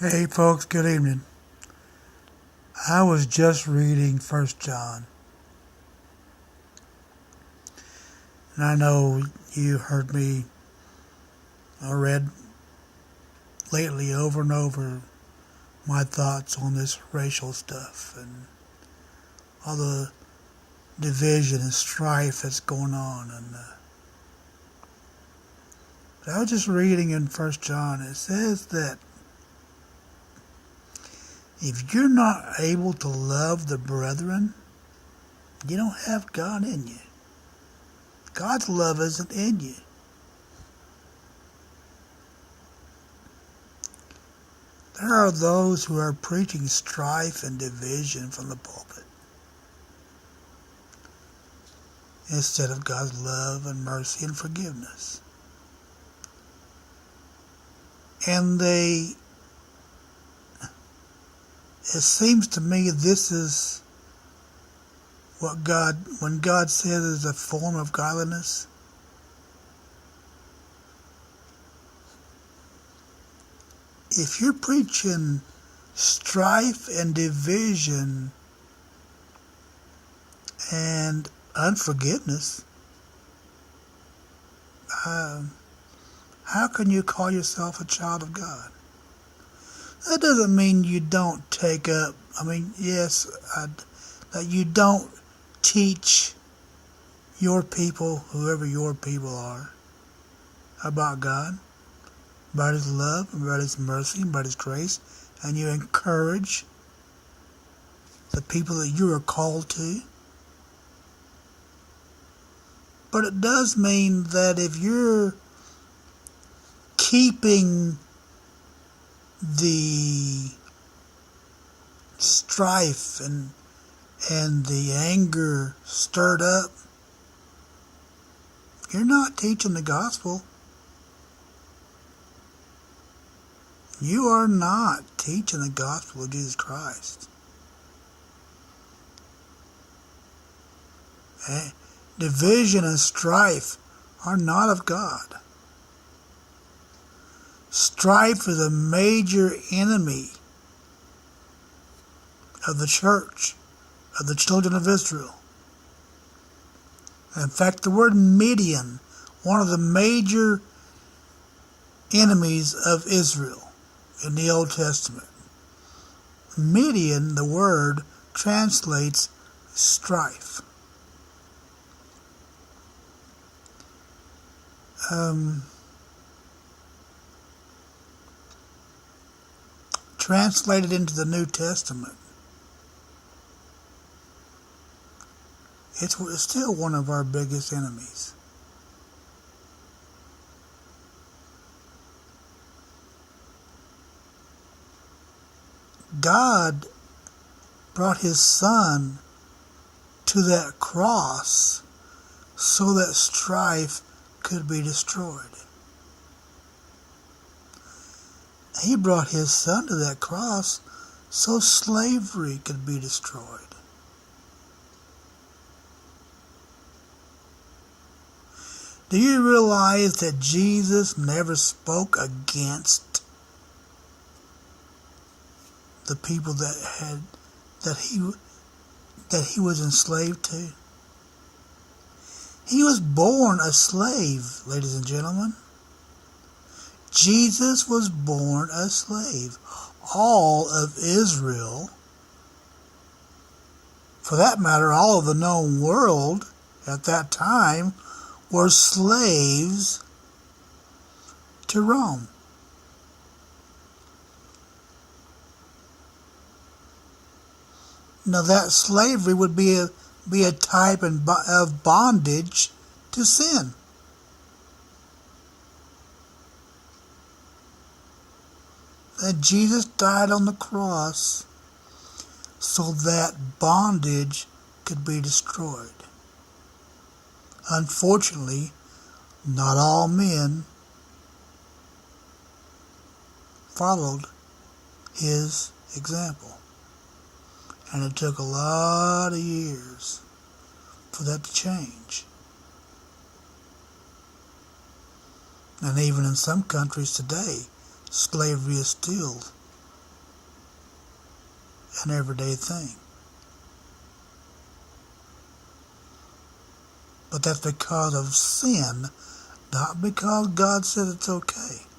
Hey folks, good evening. I was just reading First John, and I know you heard me I read lately over and over my thoughts on this racial stuff and all the division and strife that's going on. But I was just reading in First John. It says that if you're not able to love the brethren, you don't have God in you. God's love isn't in you. There are those who are preaching strife and division from the pulpit instead of God's love and mercy and forgiveness. And it seems to me this is when God says is a form of godliness. If you're preaching strife and division and unforgiveness, how can you call yourself a child of God? That doesn't mean you don't take up, that you don't teach your people, whoever your people are, about God, about His love, about His mercy, about His grace, and you encourage the people that you are called to. But it does mean that if you're keeping the strife and the anger stirred up, you're not teaching the gospel. You are not teaching the gospel of Jesus Christ. Division and strife are not of God. Strife is a major enemy of the church, of the children of Israel. In fact, the word Midian, one of the major enemies of Israel in the Old Testament. Midian, the word, translates strife. Translated into the New Testament, it's still one of our biggest enemies. God brought His Son to that cross so that strife could be destroyed. He brought His Son to that cross so slavery could be destroyed. Do you realize that Jesus never spoke against the people that he was enslaved to? He was born a slave, ladies and gentlemen. Jesus was born a slave. All of Israel, for that matter, all of the known world at that time, were slaves to Rome. Now that slavery would be a type of bondage to sin. And Jesus died on the cross so that bondage could be destroyed. Unfortunately, not all men followed His example. And it took a lot of years for that to change. And even in some countries today, slavery is still an everyday thing. But that's because of sin, not because God said it's okay.